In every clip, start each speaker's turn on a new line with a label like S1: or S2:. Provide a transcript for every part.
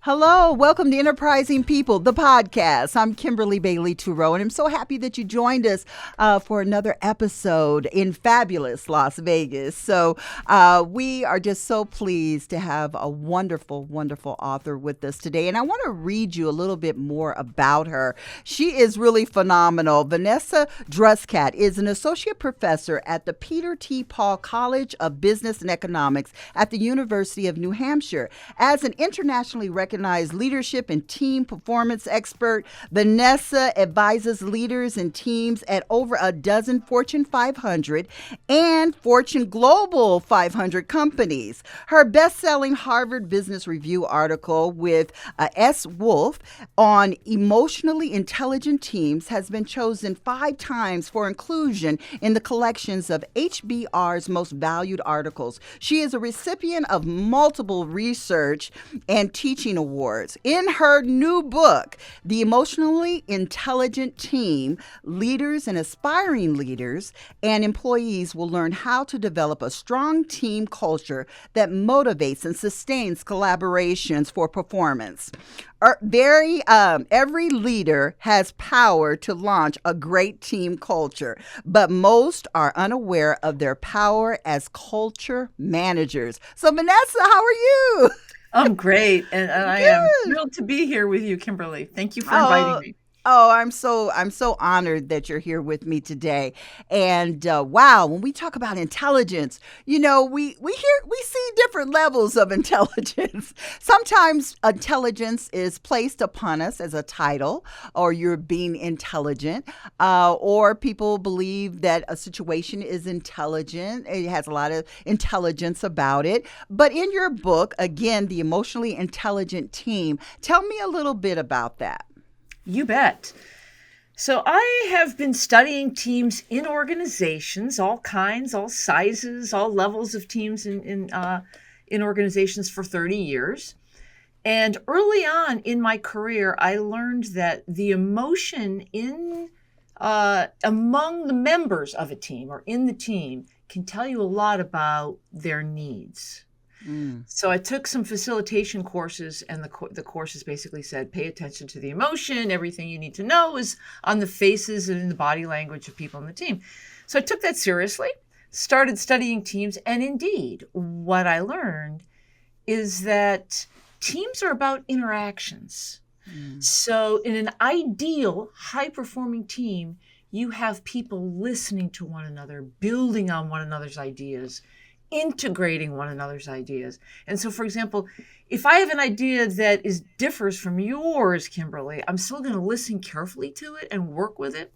S1: Hello, welcome to Enterprising People, the podcast. I'm Kimberly Bailey Toureau, and I'm so happy that you joined us for another episode in fabulous Las Vegas. We are just so pleased to have a wonderful, wonderful author with us today. And I want to read you a little bit more about her. She is really phenomenal. Vanessa Druskat is an associate professor at the Peter T. Paul College of Business and Economics at the University of New Hampshire. As an internationally recognized leadership and team performance expert, Vanessa advises leaders and teams at over a dozen Fortune 500 and Fortune Global 500 companies. Her best-selling Harvard Business Review article with S. Wolf on emotionally intelligent teams has been chosen 5 times for inclusion in the collections of HBR's most valued articles. She is a recipient of multiple research and teaching awards. In her new book, The Emotionally Intelligent Team, leaders and aspiring leaders and employees will learn how to develop a strong team culture that motivates and sustains collaborations for performance. Every leader has power to launch a great team culture, but most are unaware of their power as culture managers. So, Vanessa, how are you?
S2: I'm great, and I am
S1: Good.
S2: thrilled to be here with you, Kimberly. Thank you for inviting
S1: Oh,
S2: me.
S1: I'm so honored that you're here with me today. And wow, when we talk about intelligence, we see different levels of intelligence. Sometimes intelligence is placed upon us as a title, or you're being intelligent, or people believe that a situation is intelligent. It has a lot of intelligence about it. But in your book, again, The Emotionally Intelligent Team, tell me a little bit about that.
S2: You bet. So I have been studying teams in organizations, all kinds, all sizes, all levels of teams in organizations for 30 years. And early on in my career, I learned that the emotion in among the members of a team or in the team can tell you a lot about their needs.
S1: Mm.
S2: So I took some facilitation courses, and the courses basically said, pay attention to the emotion. Everything you need to know is on the faces and in the body language of people in the team. So I took that seriously, started studying teams, and indeed, what I learned is that teams are about interactions.
S1: Mm.
S2: So in an ideal, high-performing team, you have people listening to one another, building on one another's ideas, integrating one another's ideas. And so, for example, if I have an idea that differs from yours, Kimberly, I'm still going to listen carefully to it and work with it.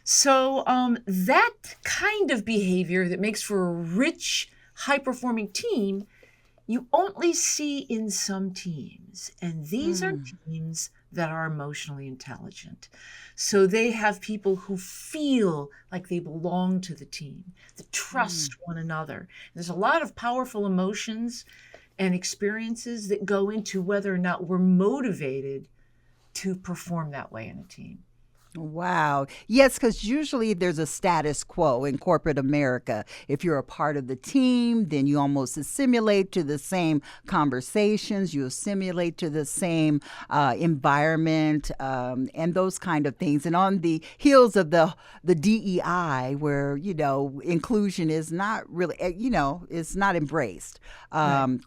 S2: So that kind of behavior that makes for a rich, high-performing team, you only see in some teams. And these are
S1: Mm.
S2: teams that are emotionally intelligent. So they have people who feel like they belong to the team, that
S1: Mm.
S2: trust one another. There's a lot of powerful emotions and experiences that go into whether or not we're motivated to perform that way in a team.
S1: Wow. Yes, because usually there's a status quo in corporate America. If you're a part of the team, then you almost assimilate to the same conversations, you assimilate to the same environment, and those kind of things. And on the heels of the DEI, where inclusion is not really, is not embraced.
S2: Right.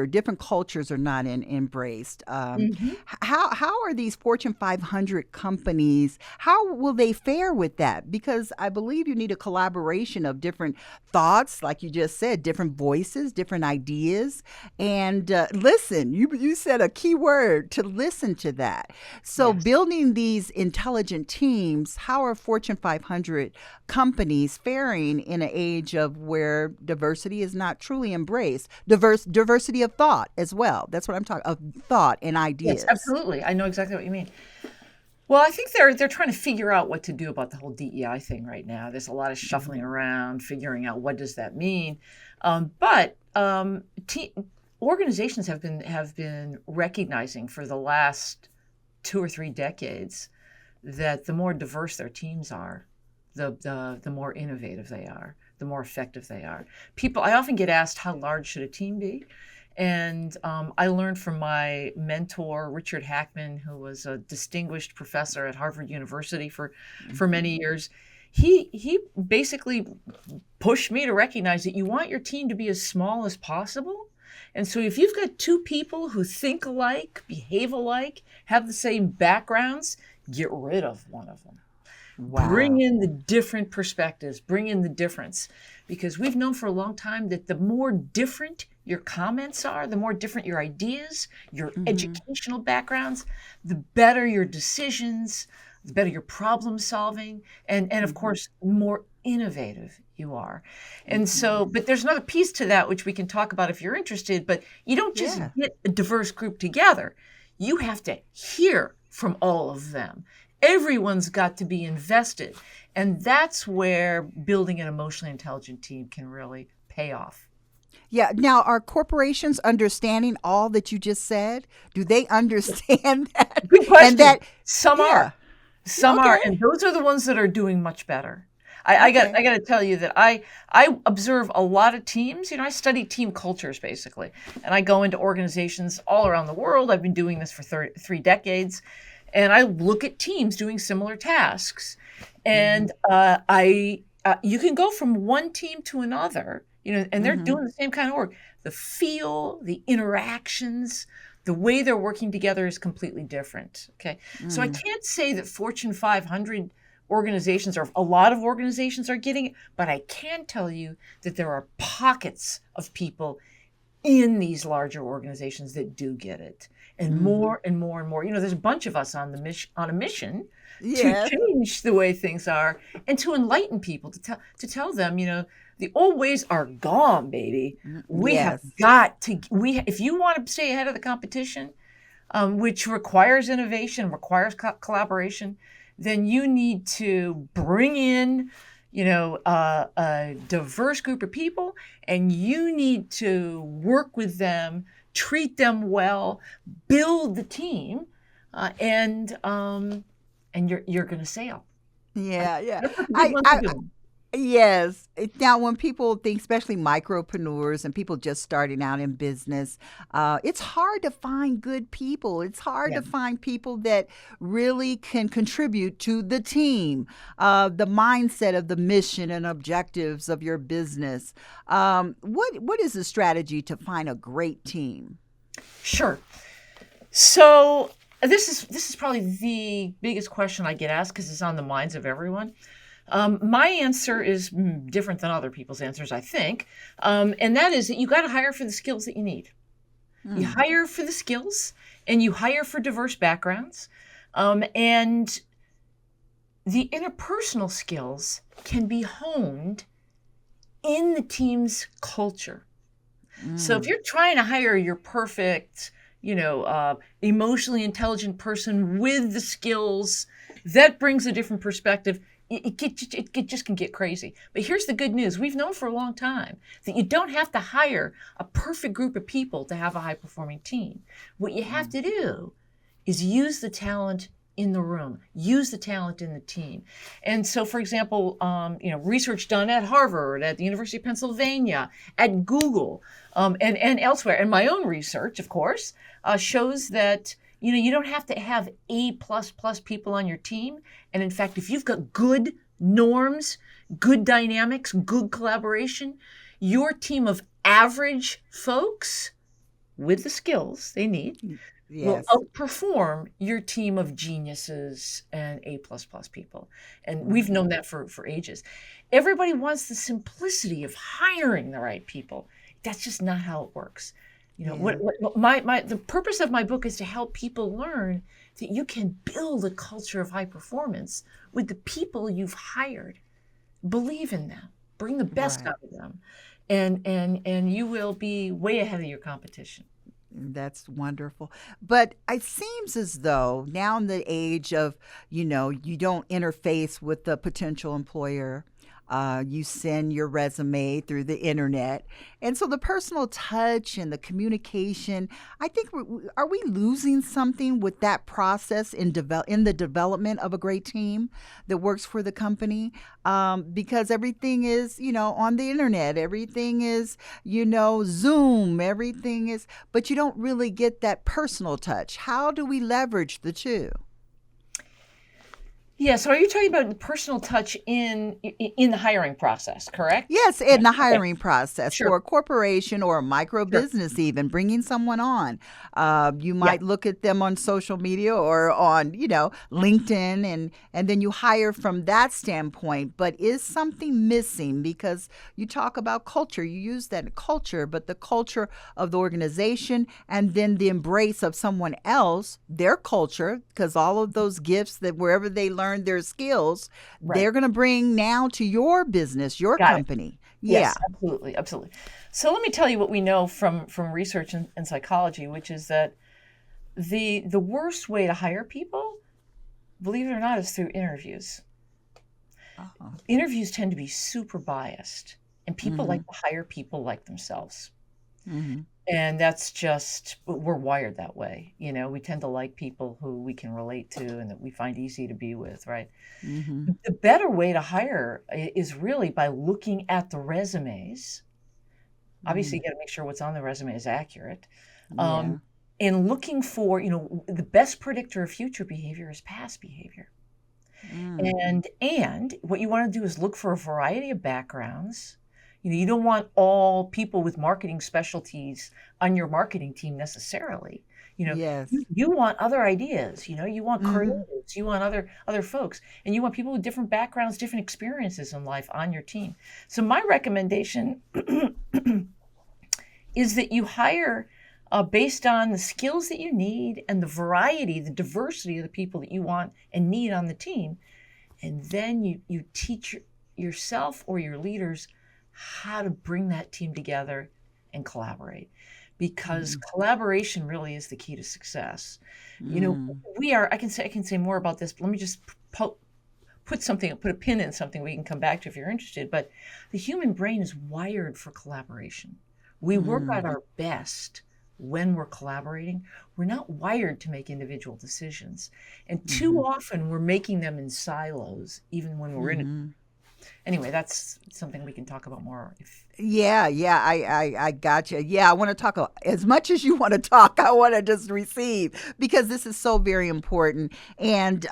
S1: Different cultures are not embraced.
S2: Mhm.
S1: How are these Fortune 500 companies? How will they fare with that? Because I believe you need a collaboration of different thoughts, like you just said, different voices, different ideas, and listen. You said a key word, to listen to that. So
S2: Yes.
S1: building these intelligent teams, how are Fortune 500 companies faring in an age of where diversity is not truly embraced? Diversity of thought as well. That's what I'm talking of, thought and
S2: Yes,
S1: ideas.
S2: absolutely. I know exactly what you mean. Well, I think they're trying to figure out what to do about the whole DEI thing right now. There's a lot of shuffling around, figuring out what does that mean. But organizations have been recognizing for the last 2 or 3 decades that the more diverse their teams are, the more innovative they are, the more effective they are. I often get asked, how large should a team be? And I learned from my mentor, Richard Hackman, who was a distinguished professor at Harvard University for many years. He basically pushed me to recognize that you want your team to be as small as possible. And so if you've got two people who think alike, behave alike, have the same backgrounds, get rid of one of them.
S1: Wow.
S2: Bring in the different perspectives, bring in the difference. Because we've known for a long time that the more different your comments are, the more different your ideas, your educational backgrounds, the better your decisions, the better your problem solving, and of course, the more innovative you are. And so, but there's another piece to that, which we can talk about if you're interested, but you don't just get a diverse group together. You have to hear from all of them. Everyone's got to be invested. And that's where building an emotionally intelligent team can really pay off.
S1: Yeah. Now, are corporations understanding all that you just said? Do they understand that?
S2: Good question.
S1: And that
S2: some are. Some are. And those are the ones that are doing much better. I got to tell you that I observe a lot of teams. I study team cultures, basically. And I go into organizations all around the world. I've been doing this for 3 decades. And I look at teams doing similar tasks. And you can go from one team to another, and they're doing the same kind of work. The feel, the interactions, the way they're working together is completely different. Okay. So I can't say that Fortune 500 organizations or a lot of organizations are getting it, but I can tell you that there are pockets of people in these larger organizations that do get it. And more and more and more. There's a bunch of us on a mission to change the way things are and to enlighten people, to tell them, the old ways are gone, baby. We have got to, if you want to stay ahead of the competition, which requires innovation, requires collaboration, then you need to bring in, a diverse group of people, and you need to work with them, treat them well, build the team, and you're going to sail.
S1: Yeah.
S2: That's what the big ones are doing.
S1: Yes. Now, when people think, especially micropreneurs and people just starting out in business, it's hard to find good people. It's hard to find people that really can contribute to the team, the mindset of the mission and objectives of your business. What is the strategy to find a great team?
S2: Sure. So this is probably the biggest question I get asked because it's on the minds of everyone. My answer is different than other people's answers, I think. And that is that you got to hire for the skills that you need. You hire for the skills and you hire for diverse backgrounds. And the interpersonal skills can be honed in the team's culture. So if you're trying to hire your perfect, emotionally intelligent person with the skills, that brings a different perspective. It just can get crazy. But here's the good news. We've known for a long time that you don't have to hire a perfect group of people to have a high-performing team. What you have to do is use the talent in the room, use the talent in the team. And so, for example, research done at Harvard, at the University of Pennsylvania, at Google, and elsewhere, and my own research, of course, shows that you don't have to have A++ people on your team. And in fact, if you've got good norms, good dynamics, good collaboration, your team of average folks with the skills they need will outperform your team of geniuses and A++ people. And we've known that for ages. Everybody wants the simplicity of hiring the right people. That's just not how it works. The purpose of my book is to help people learn that you can build a culture of high performance with the people you've hired. Believe in them, bring the best out of them, and you will be way ahead of your competition.
S1: That's wonderful. But it seems as though now in the age of, you don't interface with the potential employer, You send your resume through the internet. And so the personal touch and the communication, I think, are we losing something with that process in the development of a great team that works for the company? Because everything is, on the internet, everything is, Zoom, everything is, but you don't really get that personal touch. How do we leverage the two?
S2: Yeah, so are you talking about the personal touch in the hiring process, correct?
S1: Yes, in the
S2: Okay,
S1: hiring process
S2: sure.
S1: for a corporation or a micro
S2: Sure.
S1: business, even bringing someone on. You
S2: Yeah.
S1: might look at them on social media or on, LinkedIn, and then you hire from that standpoint. But is something missing? Because you talk about culture, you use that culture, but the culture of the organization and then the embrace of someone else, their culture, because all of those gifts that wherever they learn their skills,
S2: Right.
S1: they're going to bring now to your business, your
S2: Got it.
S1: company. Yeah.
S2: Yes, absolutely, absolutely. So let me tell you what we know from research and psychology, which is that the worst way to hire people, believe it or not, is through interviews.
S1: Oh.
S2: Interviews tend to be super biased, and people
S1: Mm-hmm.
S2: like to hire people like themselves.
S1: Mm-hmm.
S2: And that's just, we're wired that way. We tend to like people who we can relate to and that we find easy to be with, right?
S1: Mm-hmm.
S2: The better way to hire is really by looking at the resumes. Obviously,
S1: Mm.
S2: you got to make sure what's on the resume is accurate.
S1: Yeah.
S2: And looking for, the best predictor of future behavior is past behavior.
S1: Mm.
S2: And what you want to do is look for a variety of backgrounds. You don't want all people with marketing specialties on your marketing team necessarily. You know,
S1: Yes.
S2: you want other ideas, you want
S1: Mm-hmm.
S2: creatives, you want other folks, and you want people with different backgrounds, different experiences in life on your team. So my recommendation is that you hire based on the skills that you need and the variety, the diversity of the people that you want and need on the team. And then you teach yourself or your leaders how to bring that team together and collaborate, because
S1: Mm-hmm.
S2: collaboration really is the key to success.
S1: Mm.
S2: I can say more about this, but let me just put a pin in something we can come back to if you're interested. But the human brain is wired for collaboration. We work at
S1: Mm.
S2: our best when we're collaborating. We're not wired to make individual decisions. And too
S1: Mm-hmm.
S2: often we're making them in silos, even when we're in it.
S1: Mm-hmm.
S2: Anyway, that's something we can talk about more if.
S1: Yeah, yeah, I got you. Yeah, I want to talk as much as you want to talk. I want to just receive because this is so very important. And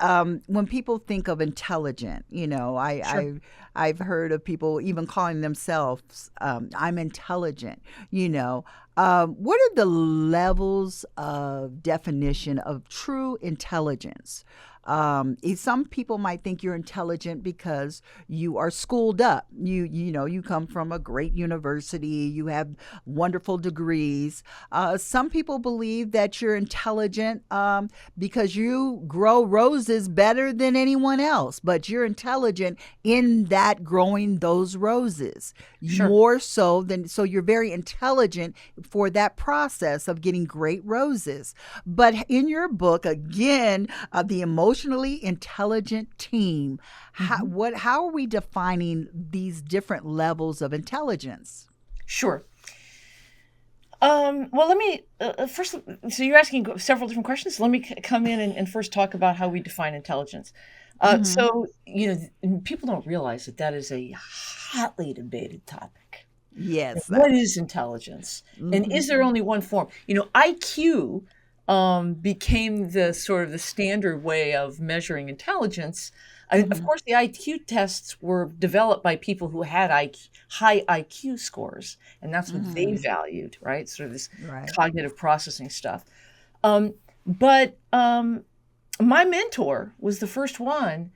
S1: when people think of intelligent,
S2: Sure.
S1: I've heard of people even calling themselves I'm intelligent. What are the levels of definition of true intelligence? Some people might think you're intelligent because you are schooled up. You come from a great university. You have wonderful degrees. Some people believe that you're intelligent because you grow roses better than anyone else, but you're intelligent in that growing those roses
S2: Sure.
S1: more so than so you're very intelligent for that process of getting great roses. But in your book, again, the emotionally intelligent team,
S2: Mhm.
S1: how are we defining these different levels of intelligence?
S2: Sure. Well, let me first. So you're asking several different questions. Let me come in and first talk about how we define intelligence.
S1: Mm-hmm.
S2: So people don't realize that is a hotly debated topic.
S1: Yes.
S2: What is intelligence? And
S1: Mm-hmm.
S2: is there only one form? IQ became the sort of the standard way of measuring intelligence. Of
S1: Mm-hmm.
S2: course, the IQ tests were developed by people who had high IQ scores, and that's what they
S1: Mm-hmm.
S2: valued, right? Sort of this
S1: Right.
S2: cognitive processing stuff. But my mentor was the first one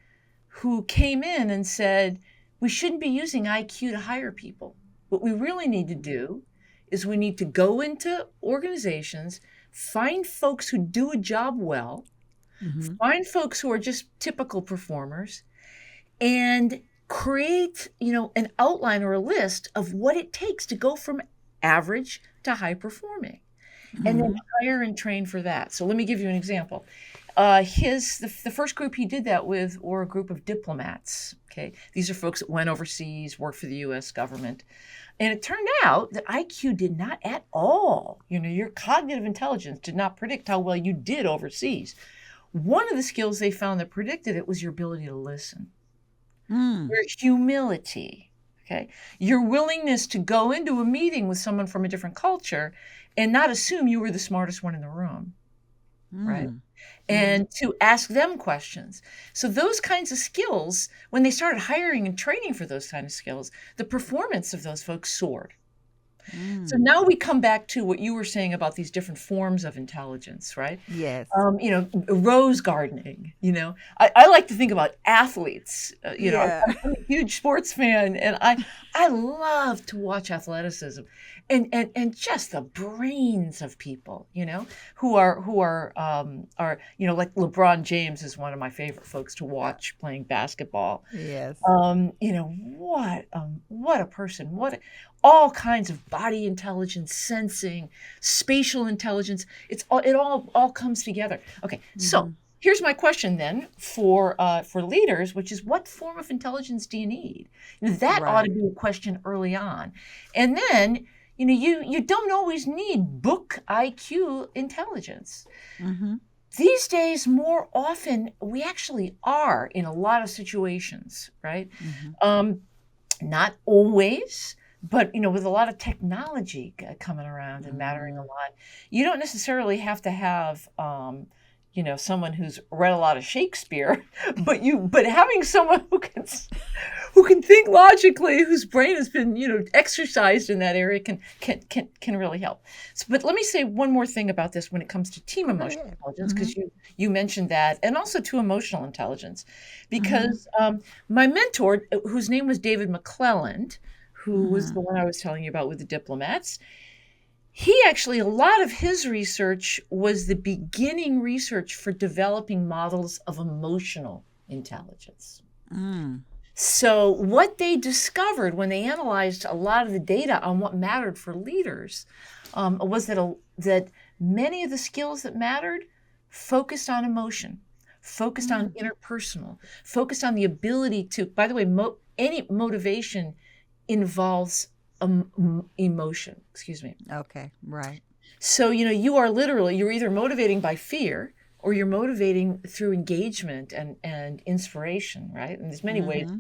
S2: who came in and said, we shouldn't be using IQ to hire people. What we really need to do is we need to go into organizations, find folks who do a job well,
S1: Mm-hmm.
S2: find folks who are just typical performers, and create, an outline or a list of what it takes to go from average to high performing, and then
S1: Mm-hmm.
S2: hire and train for that. So let me give you an example. The first group he did that with were a group of diplomats. Okay, these are folks that went overseas, worked for the U.S. government, and it turned out that IQ did not at all. Your cognitive intelligence did not predict how well you did overseas. One of the skills they found that predicted it was your ability to listen, your humility. Okay, your willingness to go into a meeting with someone from a different culture and not assume you were the smartest one in the room, right? And to ask them questions. So those kinds of skills, when they started hiring and training for those kind of skills, the performance of those folks soared. So now we come back to what you were saying about these different forms of intelligence, right?
S1: Yes.
S2: Rose gardening, I like to think about athletes.
S1: Yeah.
S2: I'm a huge sports fan, and I love to watch athleticism and just the brains of people, who are like LeBron James is one of my favorite folks to watch playing basketball.
S1: Yes.
S2: What a person, all kinds of body intelligence, sensing, spatial intelligence. It all comes together. Okay, so here's my question then for leaders, which is, what form of intelligence do you need? That ought to be a question early on, and then you don't always need book IQ intelligence. These days, more often, we actually are in a lot of situations, right? Not always. But, with a lot of technology coming around and mattering a lot, you don't necessarily have to have, someone who's read a lot of Shakespeare, but having someone who can think logically, whose brain has been, exercised in that area can really help. But let me say one more thing about this when it comes to team emotional intelligence, because you mentioned that, and also to emotional intelligence, because my mentor, whose name was David McClelland, who was the one I was telling you about with the diplomats, a lot of his research was the beginning research for developing models of emotional intelligence. So what they discovered when they analyzed a lot of the data on what mattered for leaders was that many of the skills that mattered focused on emotion, focused on interpersonal, focused on the ability to, by the way, any motivation involves emotion. Excuse me.
S1: Okay, right.
S2: So, you're either motivating by fear or you're motivating through engagement and inspiration, right? And there's many ways.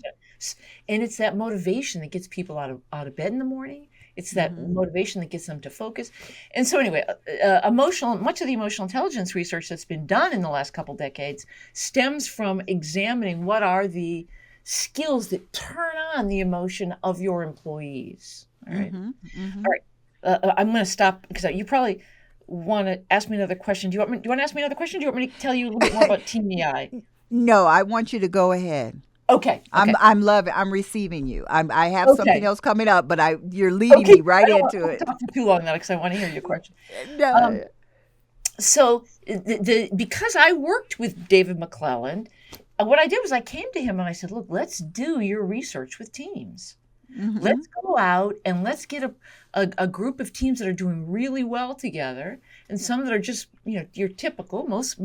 S2: And it's that motivation that gets people out of bed in the morning. It's that motivation that gets them to focus. And so anyway, much of the emotional intelligence research that's been done in the last couple decades stems from examining what are the skills that turn on the emotion of your employees. All right. All right. I'm going to stop because you probably want to ask me another question. Do you want to ask me another question? Do you want me to tell you a little bit more about Team EI?
S1: No, I want you to go ahead.
S2: Okay.
S1: I'm loving. I'm receiving you. I have something else coming up, but you're leading me right into it.
S2: I don't talk for too long now because I want to hear your question.
S1: No.
S2: So because I worked with David McClelland, what I did was I came to him and I said, look, let's do your research with teams. Let's go out and let's get a group of teams that are doing really well together and some that are just, your typical, most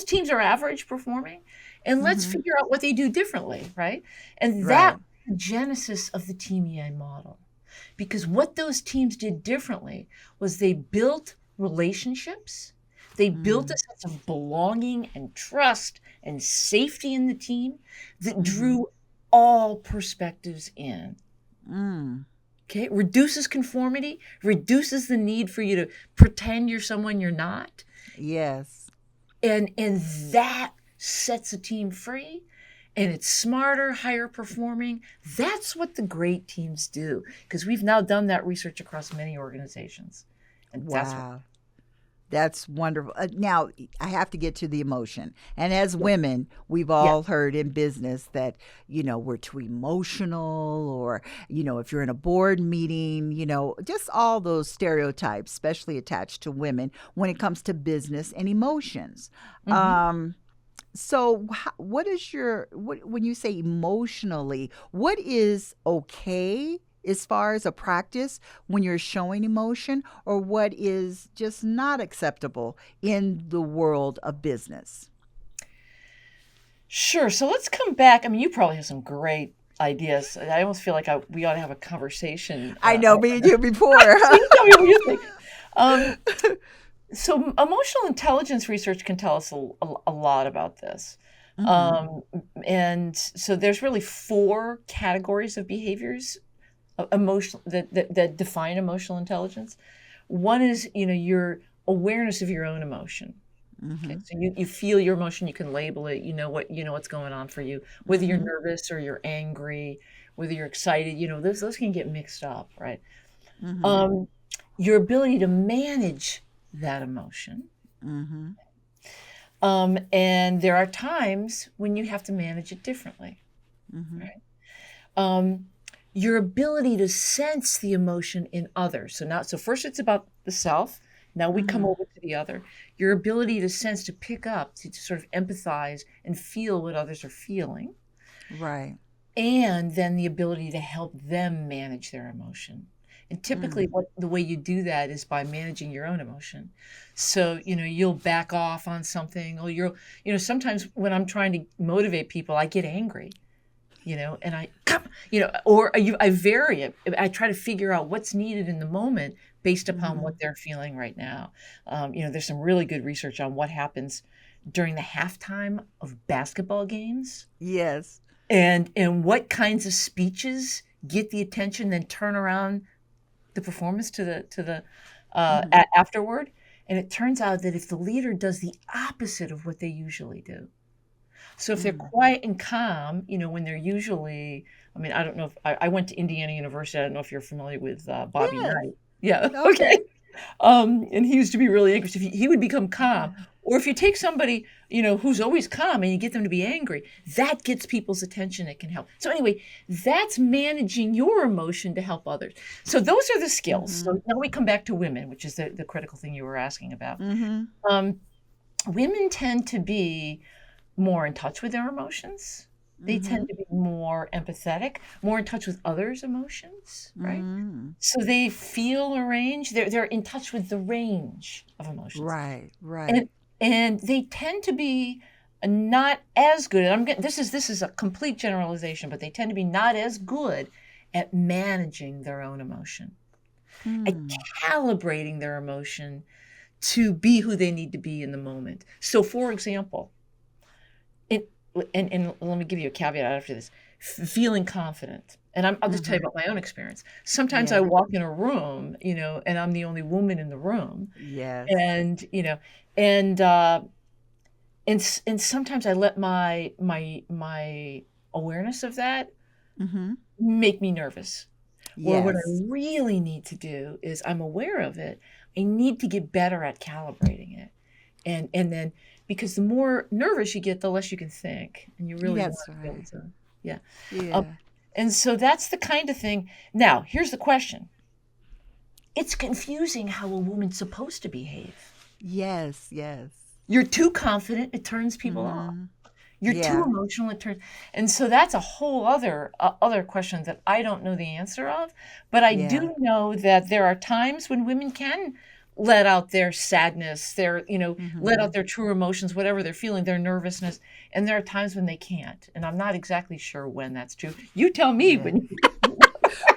S2: teams are average performing, and let's figure out what they do differently, right? And that was the genesis of the Team EI model. Because what those teams did differently was they built relationships. They built a sense of belonging and trust and safety in the team that drew all perspectives in. Okay, reduces conformity, reduces the need for you to pretend you're someone you're not.
S1: Yes.
S2: And that sets a team free, and it's smarter, higher performing. That's what the great teams do, because we've now done that research across many organizations. And
S1: That's wonderful. Now, I have to get to the emotion. And as women, we've all heard in business that, we're too emotional, or, if you're in a board meeting, just all those stereotypes, especially attached to women when it comes to business and emotions. So what is when you say emotionally, what is okay as far as a practice when you're showing emotion, or what is just not acceptable in the world of business?
S2: Sure. So let's come back. I mean, you probably have some great ideas. I almost feel like we ought to have a conversation.
S1: I know, me and you before.
S2: You tell me what you think. Um, so emotional intelligence research can tell us a lot about this.
S1: Mhm.
S2: And so there's really 4 categories of behaviors that define emotional intelligence. One is, your awareness of your own emotion. Okay,
S1: Mhm.
S2: so you feel your emotion, you can label it, what's going on for you, whether you're
S1: Mhm.
S2: nervous or you're angry, whether you're excited, those can get mixed up, right?
S1: Mhm.
S2: Um, your ability to manage that emotion.
S1: Mhm.
S2: And there are times when you have to manage it differently,
S1: Mhm.
S2: right? Um, your ability to sense the emotion in others. So first it's about the self. Now we come
S1: Mhm.
S2: over to the other. Your ability to sense, to pick up, to sort of empathize and feel what others are feeling.
S1: Right.
S2: And then the ability to help them manage their emotion. And typically
S1: Mm.
S2: the way you do that is by managing your own emotion. So, you'll back off on something, or sometimes when I'm trying to motivate people, I get angry, and I vary it. I try to figure out what's needed in the moment based upon what
S1: Mhm.
S2: they're feeling right now. There's some really good research on what happens during the halftime of basketball games,
S1: Yes.
S2: and what kinds of speeches get the attention, then turn around the performance
S1: Mhm.
S2: afterward. And it turns out that if the leader does the opposite of what they usually do, so if they're
S1: Mm.
S2: quiet and calm, when they're usually, I mean, I don't know if I went to Indiana University. I don't know if you're familiar with Bobby
S1: Yes.
S2: Knight. Yeah. Okay.
S1: Okay.
S2: And he used to be really angry. So he would become calm. Or if you take somebody, who's always calm and you get them to be angry, that gets people's attention. It can help. So anyway, that's managing your emotion to help others. So those are the skills. So
S1: Mhm.
S2: now we come back to women, which is the critical thing you were asking about.
S1: Mhm.
S2: Um, Women tend to be more in touch with their emotions. They tend
S1: Mhm.
S2: to be more empathetic, more in touch with others' emotions, right?
S1: Mhm.
S2: So they feel a range. They're in touch with the range of emotions,
S1: Right.
S2: and
S1: Right.
S2: and they tend to be not as good. And I'm getting this is a complete generalization, but they tend to be not as good at managing their own emotion, at
S1: Mm.
S2: calibrating their emotion to be who they need to be in the moment. So, for example, it and let me give you a caveat after this. Feeling confident. And I'll just tell you
S1: Mhm.
S2: about my own experience. Sometimes I
S1: Yeah.
S2: walk in a room, and I'm the only woman in the room,
S1: Yes.
S2: and, and, uh, and sometimes I let my awareness of that
S1: Mhm.
S2: make me nervous. Or what I
S1: Yes.
S2: really need to do is I'm aware of it. I need to get better at calibrating it. And then because the more nervous you get, the less you can think, and you really want
S1: That's
S2: to be able
S1: right.
S2: to, yeah. Um,
S1: Yeah.
S2: and so that's the kind of thing. Now, here's the question. It's confusing how a woman's supposed to behave.
S1: Yes. Yes.
S2: You're too confident, it turns people off.
S1: Mhm.
S2: You're too
S1: Yeah.
S2: emotional, it turns, and so that's a whole other question that I don't know the answer of, but I
S1: Yeah.
S2: do know that there are times when women can let out their sadness, let out
S1: Mhm.
S2: their true emotions, whatever they're feeling, their nervousness, and there are times when they can't, and I'm not exactly sure when that's true. You tell me
S1: Yeah.
S2: when.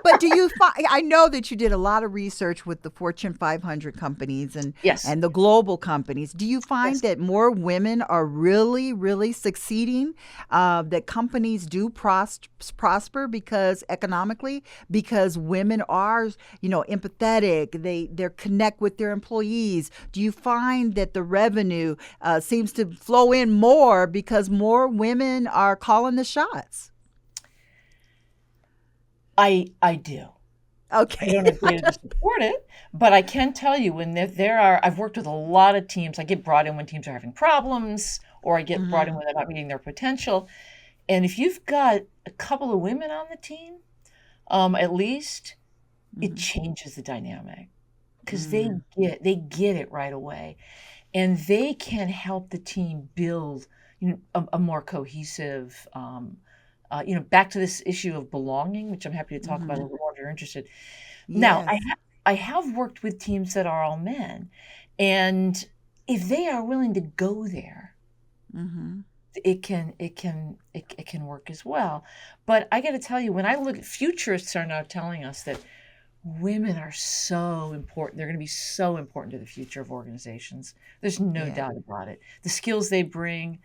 S1: But do you find, I know that you did a lot of research with the Fortune 500 companies
S2: Yes.
S1: and the global companies. Do you find
S2: Yes.
S1: that more women are really, really succeeding? That companies do prosper because economically, because women are, empathetic. They connect with their employees. Do you find that the revenue seems to flow in more because more women are calling the shots?
S2: I do. I
S1: Okay.
S2: don't have data to support it, but I can tell you when I've worked with a lot of teams. I get brought in when teams are having problems, or I get brought in
S1: Hmm.
S2: when they're not meeting their potential. And if you've got a couple of women on the team, at least it
S1: Hmm.
S2: changes the dynamic because they
S1: Mm.
S2: get it right away, and they can help the team build, a more cohesive. Back to this issue of belonging, which I'm happy to talk about a
S1: Mhm.
S2: little more if you're interested. Now,
S1: Yes.
S2: I have worked with teams that are all men, and if they are willing to go there,
S1: Mhm.
S2: it can work as well. But I got to tell you, when I look, futurists are now telling us that women are so important. They're going to be so important to the future of organizations. There's no
S1: Yeah.
S2: doubt about it. The skills they bring,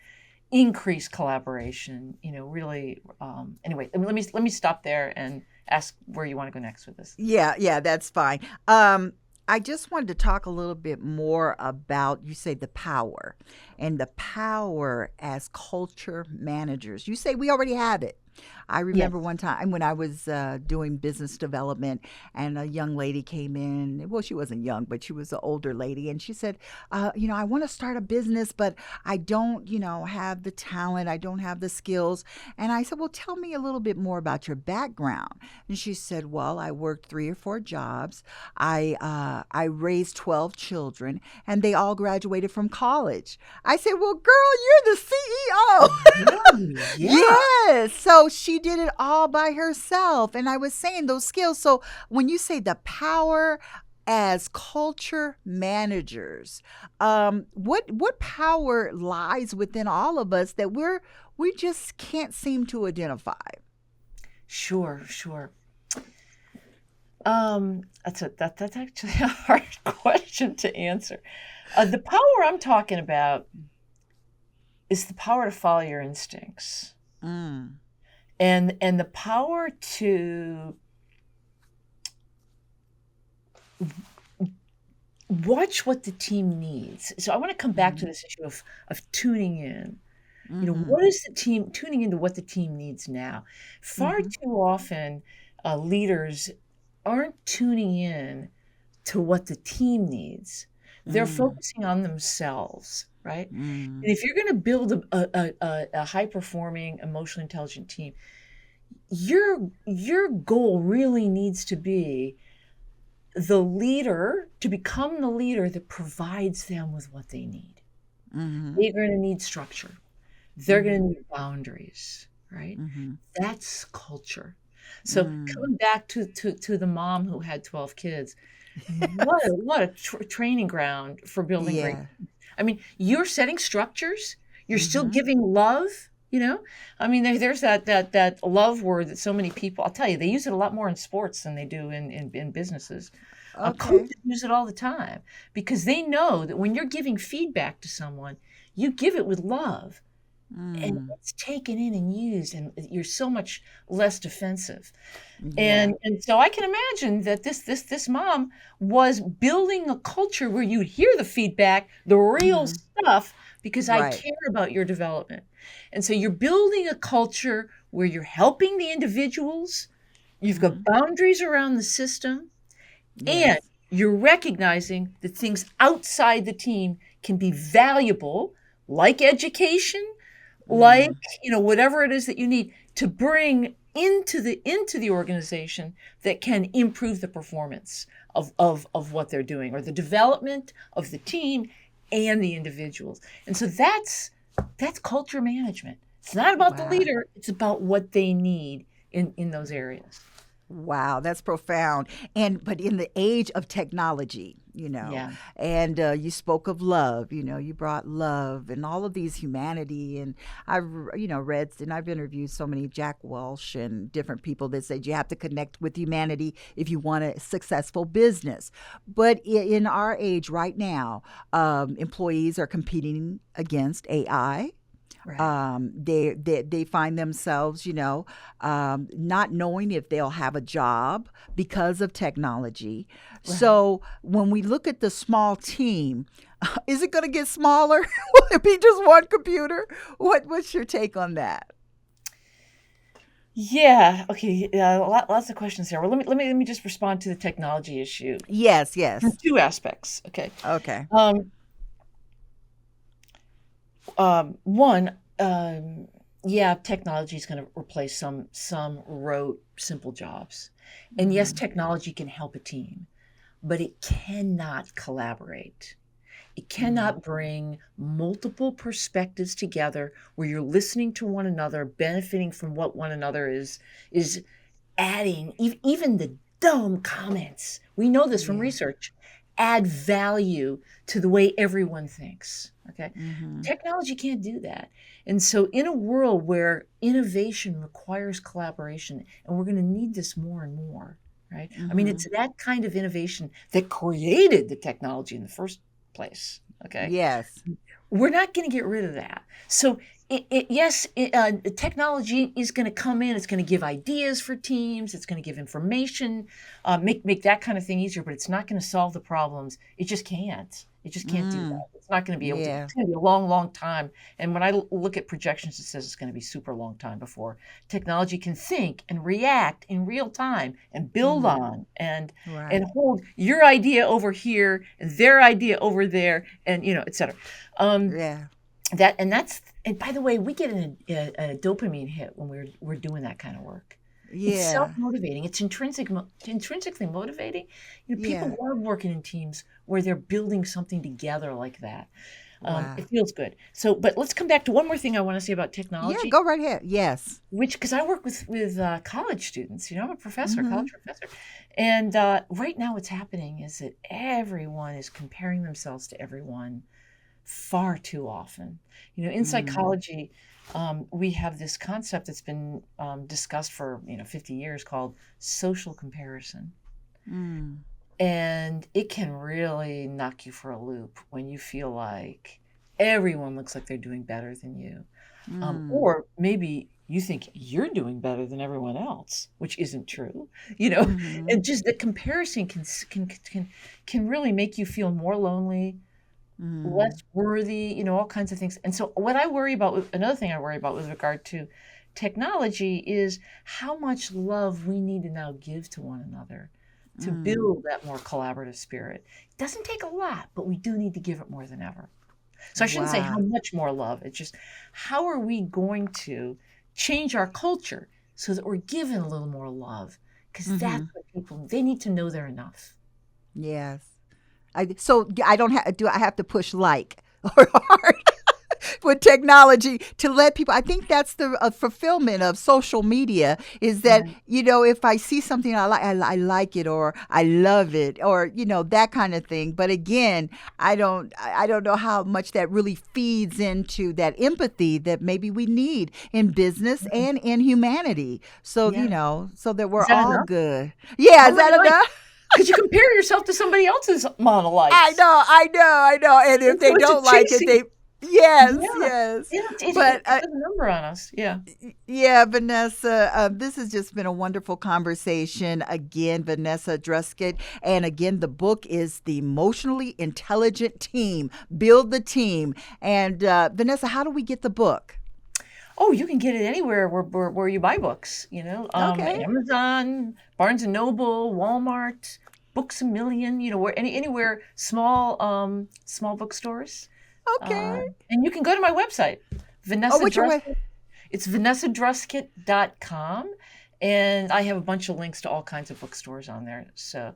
S2: increase collaboration. Really. Anyway, let me stop there and ask where you want to go next with this.
S1: Yeah, that's fine. I just wanted to talk a little bit more about, you say, the power and the power as culture managers. You say we already have it. I remember
S2: Yes.
S1: one time when I was doing business development, and a young lady came in. Well, she wasn't young, but she was an older lady. And she said, I want to start a business, but I don't, have the talent. I don't have the skills. And I said, well, tell me a little bit more about your background. And she said, well, I worked 3 or 4 jobs. I raised 12 children, and they all graduated from college. I said, well, girl, you're the CEO.
S2: Really? Yeah.
S1: Yes. So she did it all by herself. And I was saying those skills. So when you say the power as culture managers, what power lies within all of us that we just can't seem to identify?
S2: Sure. That's actually a hard question to answer. The power I'm talking about is the power to follow your instincts,
S1: Mm.
S2: and the power to watch what the team needs. So I want to come back to
S1: Mhm.
S2: this issue of tuning in.
S1: Mhm.
S2: What is the team tuning into what the team needs now? Far
S1: Mhm.
S2: too often, leaders aren't tuning in to what the team needs. They're
S1: Mm.
S2: focusing on themselves, right? And
S1: Mm.
S2: if you're going to build a high performing, emotionally intelligent team, your goal really needs to be to become the leader that provides them with what they need.
S1: Mhm.
S2: They're going to need structure. They're going to
S1: Mhm.
S2: need boundaries, right?
S1: Mhm.
S2: That's culture. So
S1: Mm.
S2: coming back to the mom who had 12 kids, what a training ground for building great.
S1: Yeah.
S2: I mean, you're setting structures, you're still
S1: Mhm.
S2: giving love. I mean, there's that love word that so many people, I'll tell you, they use it a lot more in sports than they do in businesses.
S1: Okay.
S2: Coaches use it all the time because they know that when you're giving feedback to someone, you give it with love and
S1: Mm.
S2: it's taken in and used, and you're so much less defensive.
S1: Yeah.
S2: And so I can imagine that this mom was building a culture where you'd hear the feedback, the real
S1: Mhm.
S2: stuff, because I
S1: Right.
S2: care about your development. And so you're building a culture where you're helping the individuals, you've got
S1: Mhm.
S2: boundaries around the system, and
S1: Yes.
S2: you're recognizing that things outside the team can be valuable, like education, like
S1: Mhm.
S2: whatever it is that you need to bring into the organization that can improve the performance of what they're doing or the development of the team and the individuals. And so that's culture management. It's not about the
S1: Wow.
S2: leader, it's about what they need in those areas.
S1: Wow, that's profound. But in the age of technology,
S2: Yeah.
S1: and you spoke of love, you brought love and all of these humanity. And I've, read and I've interviewed so many Jack Welch and different people that said you have to connect with humanity if you want a successful business. But in our age right now, employees are competing against AI.
S2: Right.
S1: They find themselves, not knowing if they'll have a job because of technology.
S2: Right.
S1: So when we look at the small team, is it going to get smaller? Will it be just one computer? What's your take on that?
S2: Yeah. Okay. Lots of questions here. Well, let me just respond to the technology issue
S1: Yes,
S2: from
S1: yes.
S2: two aspects. Okay.
S1: Okay.
S2: Um, One, yeah, technology is going to replace some rote, simple jobs, and yes,
S1: Mm-hmm.
S2: technology can help a team, but it cannot collaborate. It
S1: Mm-hmm.
S2: cannot bring multiple perspectives together where you're listening to one another, benefiting from what one another is adding. Even the dumb comments, we know this from
S1: Yeah.
S2: research, add value to the way everyone thinks. Okay.
S1: Mm-hmm.
S2: Technology can't do that. And so, in a world where innovation requires collaboration, and we're going to need this more and more, right? I mean,
S1: Mm-hmm.
S2: it's that kind of innovation that created the technology in the first place. Okay.
S1: Yes.
S2: We're not going to get rid of that. So, technology is going to come in. It's going to give ideas for teams. It's going to give information, make that kind of thing easier. But it's not going to solve the problems. It just can't. It just can't do that. It's not going to be able to.
S1: Yeah.
S2: It's going to be a long, long time. And when I look at projections, it says it's going to be super long time before technology can think and react in real time and build
S1: Mm-hmm.
S2: on and
S1: Right.
S2: hold your idea over here and their idea over there, and et cetera. Um,
S1: Yeah.
S2: and by the way, we get a dopamine hit when we're doing that kind of work. It's
S1: Yeah.
S2: self-motivating. It's intrinsically motivating. People
S1: Yeah.
S2: love working in teams where they're building something together like that.
S1: Wow.
S2: It feels good. So, but let's come back to one more thing I want to say about
S1: Yeah.
S2: technology,
S1: Go right ahead. Yes.
S2: because I work with college students. I'm a professor,
S1: Mm-hmm.
S2: college professor, and right now what's happening is that everyone is comparing themselves to everyone far too often. In
S1: Mm.
S2: psychology, we have this concept that's been discussed for 50 years called social comparison,
S1: Mm.
S2: and it can really knock you for a loop when you feel like everyone looks like they're doing better than you,
S1: Mm.
S2: or maybe you think you're doing better than everyone else, which isn't true.
S1: Mm-hmm.
S2: And just the comparison can really make you feel more lonely, less
S1: Mm.
S2: worthy, all kinds of things. And so what I worry about another thing I worry about with regard to technology is how much love we need to now give to one another to
S1: Mm.
S2: build that more collaborative spirit. It doesn't take a lot, but we do need to give it more than ever. So I shouldn't say how
S1: Wow.
S2: much more love. It's just how are we going to change our culture so that we're given a little more love? Because
S1: Mm-hmm.
S2: that's what people, they need to know they're enough.
S1: Yes. So I don't have, do I have to push like or heart with technology to let people? I think that's the fulfillment of social media is that,
S2: Right.
S1: if I see something I like it or I love it or, that kind of thing. But again, I don't know how much that really feeds into that empathy that maybe we need in business
S2: Mm.
S1: and in humanity. So,
S2: Yeah.
S1: so that we're
S2: Is that
S1: all
S2: enough?
S1: good. Yeah.
S2: How
S1: Is
S2: many
S1: that
S2: likes?
S1: enough?
S2: Because you compare yourself to somebody else's amount of
S1: I
S2: likes.
S1: know, I know, I know. And if
S2: And
S1: they
S2: so it's a
S1: don't like it,
S2: chasing.
S1: they, yes,
S2: Yeah.
S1: yes.
S2: Yeah,
S1: But
S2: it does a number on us. Yeah.
S1: yeah, Vanessa, this has just been a wonderful conversation. Again, Vanessa Druskat. And again, the book is The Emotionally Intelligent Team, Build the Team. And Vanessa, how do we get the book?
S2: Oh, you can get it anywhere where you buy books,
S1: Okay,
S2: Amazon, Barnes and Noble, Walmart, Books A Million, where anywhere small bookstores.
S1: okay.
S2: And you can go to my website,
S1: Oh,
S2: Vanessa
S1: what's your way?
S2: Druskat. It's VanessaDruskat.com. And I have a bunch of links to all kinds of bookstores on there. So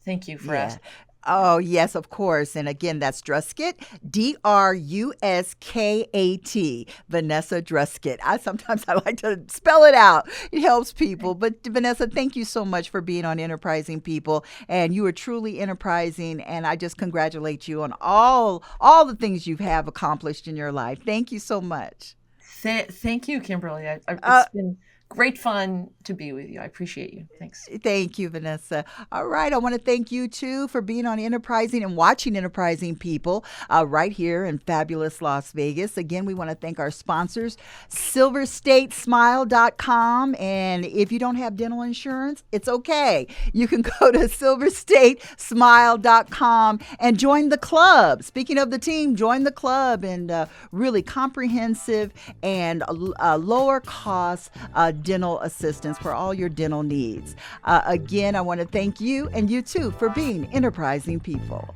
S2: thank you for
S1: Yeah.
S2: asking.
S1: Oh, yes, of course. And again, that's Druskat, Druskat, Vanessa Druskat. Sometimes I like to spell it out. It helps people. But Vanessa, thank you so much for being on Enterprising People. And you are truly enterprising. And I just congratulate you on all the things you have accomplished in your life. Thank you so much.
S2: Thank you, Kimberly.
S1: Uh,
S2: It's been great fun to be with you. I appreciate you. Thanks.
S1: Thank you, Vanessa. All right. I want to thank you too for being on Enterprising and watching Enterprising People right here in fabulous Las Vegas. Again, we want to thank our sponsors, silverstatesmile.com. And if you don't have dental insurance, it's okay. You can go to silverstatesmile.com and join the club. Speaking of the team, join the club and really comprehensive and lower cost dental assistance for all your dental needs. Again, I want to thank you and you too for being enterprising people.